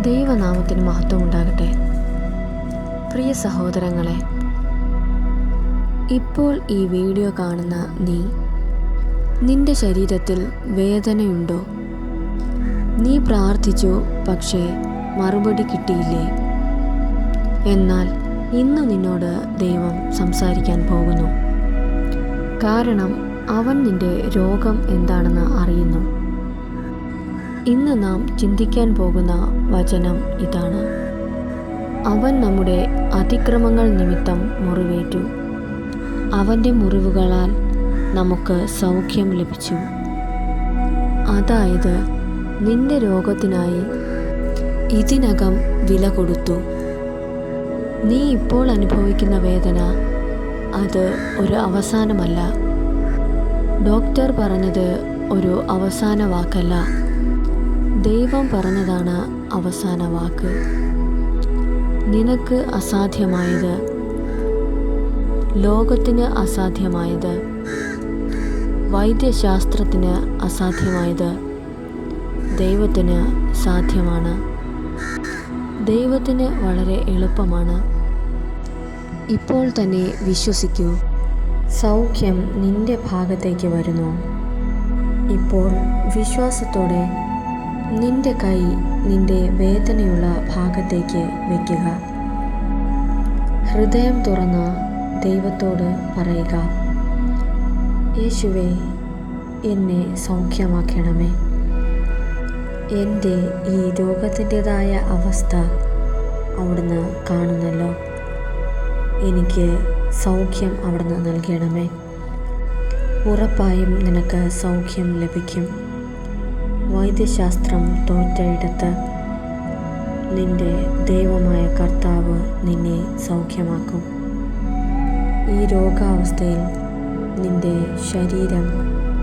ദൈവനാമത്തിന് മഹത്വമുണ്ടാകട്ടെ. പ്രിയ സഹോദരങ്ങളെ, ഇപ്പോൾ ഈ വീഡിയോ കാണുന്ന നിന്റെ ശരീരത്തിൽ വേദനയുണ്ടോ? നീ പ്രാർത്ഥിച്ചു, പക്ഷേ മറുപടി കിട്ടിയില്ലേ? എന്നാൽ ഇന്ന് നിന്നോട് ദൈവം സംസാരിക്കാൻ പോകുന്നു. കാരണം അവൻ നിന്റെ രോഗം എന്താണെന്ന് അറിയുന്നു. ഇന്ന് നാം ചിന്തിക്കാൻ പോകുന്ന വചനം ഇതാണ്: അവൻ നമ്മുടെ അതിക്രമങ്ങൾ നിമിത്തം മുറിവേറ്റു, അവൻ്റെ മുറിവുകളാൽ നമുക്ക് സൗഖ്യം ലഭിച്ചു. അതായത്, നിന്റെ രോഗത്തിനായി ഇതിനകം വില കൊടുത്തു. നീ ഇപ്പോൾ അനുഭവിക്കുന്ന വേദന അത് ഒരു അവസാനമല്ല. ഡോക്ടർ പറഞ്ഞത് ഒരു അവസാന വാക്കല്ല, ദൈവം പറഞ്ഞതാണ് അവസാന വാക്ക്. നിനക്ക് അസാധ്യമായത്, ലോകത്തിന് അസാധ്യമായത്, വൈദ്യശാസ്ത്രത്തിന് അസാധ്യമായത് ദൈവത്തിന് സാധ്യമാണ്. ദൈവത്തിന് വളരെ എളുപ്പമാണ്. ഇപ്പോൾ തന്നെ വിശ്വസിക്കൂ, സൗഖ്യം നിന്റെ ഭാഗത്തേക്ക് വരുന്നു. ഇപ്പോൾ വിശ്വാസത്തോടെ നിന്റെ കൈ നിന്റെ വേദനയുള്ള ഭാഗത്തേക്ക് വയ്ക്കുക. ഹൃദയം തുറന്ന് ദൈവത്തോട് പറയുക: യേശുവേ, എന്നെ സൗഖ്യമാക്കണമേ. എൻ്റെ ഈ രോഗത്തിൻ്റെതായ അവസ്ഥ അവിടുന്ന് കാണുന്നല്ലോ. എനിക്ക് സൗഖ്യം അവിടുന്ന് നൽകണമേ. ഉറപ്പായും നിനക്ക് സൗഖ്യം ലഭിക്കും. വൈദ്യശാസ്ത്രം തോറ്റയിടത്ത് നിന്റെ ദൈവമായ കർത്താവ് നിന്നെ സൗഖ്യമാക്കും. ഈ രോഗാവസ്ഥയിൽ നിന്റെ ശരീരം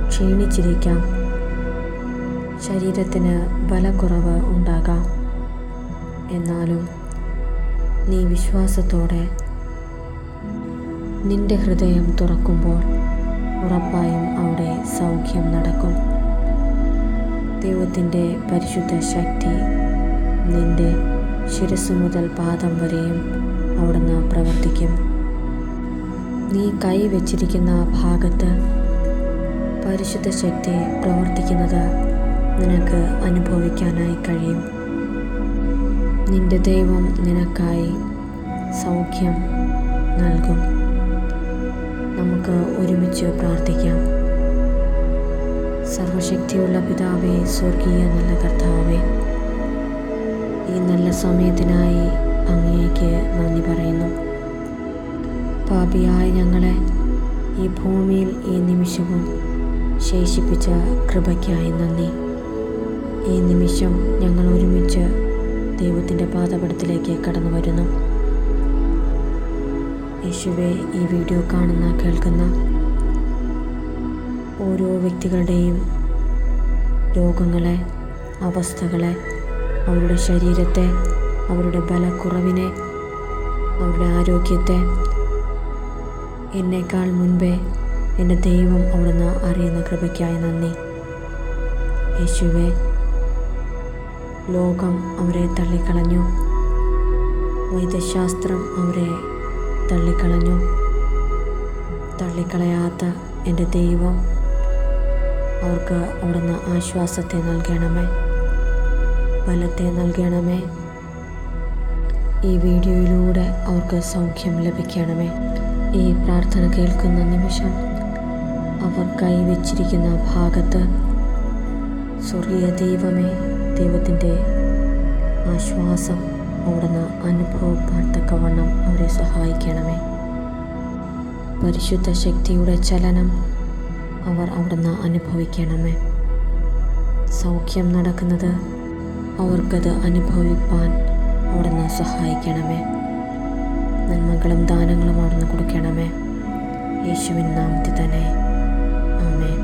ക്ഷീണിച്ചിരിക്കാം, ശരീരത്തിന് ബലക്കുറവ് ഉണ്ടാകാം. എന്നാലും നീ വിശ്വാസത്തോടെ നിന്റെ ഹൃദയം തുറക്കുമ്പോൾ ഉറപ്പായും അവിടെ സൗഖ്യം നടക്കും. ദൈവത്തിൻ്റെ പരിശുദ്ധ ശക്തി നിന്റെ ശിരസ്സു മുതൽ പാദം വരെയും അവിടുന്ന് പ്രവർത്തിക്കും. നീ കൈവച്ചിരിക്കുന്ന ഭാഗത്ത് പരിശുദ്ധ ശക്തി പ്രവർത്തിക്കുന്നത് നിനക്ക് അനുഭവിക്കാനായി കഴിയും. നിന്റെ ദൈവം നിനക്കായി സൗഖ്യം നൽകും. നമുക്ക് ഒരുമിച്ച് പ്രാർത്ഥിക്കാം. സർവശക്തിയുള്ള പിതാവേ, സ്വർഗീയ നല്ല കർത്താവേ, ഈ നല്ല സമയത്തിനായി അങ്ങേക്ക് നന്ദി പറയുന്നു. പാപിയായ ഞങ്ങളെ ഈ ഭൂമിയിൽ ഈ നിമിഷവും ശേഷിപ്പിച്ച കൃപയ്ക്കായി നന്ദി. ഈ നിമിഷം ഞങ്ങൾ ഒരുമിച്ച് ദൈവത്തിൻ്റെ പാദപീഠത്തിലേക്ക് കടന്നു വരുന്നു. യേശുവേ, ഈ വീഡിയോ കാണുന്ന കേൾക്കുന്ന ഓരോ വ്യക്തികളുടെയും രോഗങ്ങളെ, അവസ്ഥകളെ, അവരുടെ ശരീരത്തെ, അവരുടെ ബലക്കുറവിനെ, അവരുടെ ആരോഗ്യത്തെ എന്നേക്കാൾ മുൻപേ എൻ്റെ ദൈവം അവിടുന്ന് അറിയുന്ന കൃപയ്ക്കായി നന്ദി. യേശുവേ, ലോകം അവരെ തള്ളിക്കളഞ്ഞു, വൈദ്യശാസ്ത്രം അവരെ തള്ളിക്കളഞ്ഞു. തള്ളിക്കളയാത്ത എൻ്റെ ദൈവം അവർക്ക് അവിടുന്ന് ആശ്വാസത്തെ നൽകണമേ, ബലത്തെ നൽകണമേ. ഈ വീഡിയോയിലൂടെ അവർക്ക് സൗഖ്യം ലഭിക്കണമേ. ഈ പ്രാർത്ഥന കേൾക്കുന്ന നിമിഷം അവർ കൈവച്ചിരിക്കുന്ന ഭാഗത്ത് സ്വർഗീയ ദൈവമേ, ദൈവത്തിൻ്റെ ആശ്വാസം അവിടുന്ന് അനുഭവപ്പെടത്തക്കവണ്ണം അവരെ സഹായിക്കണമേ. പരിശുദ്ധ ശക്തിയുടെ ചലനം അവർ അവിടുന്ന് അനുഭവിക്കണമേ. സൗഖ്യം നടക്കുന്നത് അവർക്കത് അനുഭവിപ്പാൻ അവിടുന്ന് സഹായിക്കണമേ. നന്മകളും ദാനങ്ങളും അവിടുന്ന് കൊടുക്കണമേ. യേശുവിൻ നാമത്തിൽ തന്നെ ആമേൻ.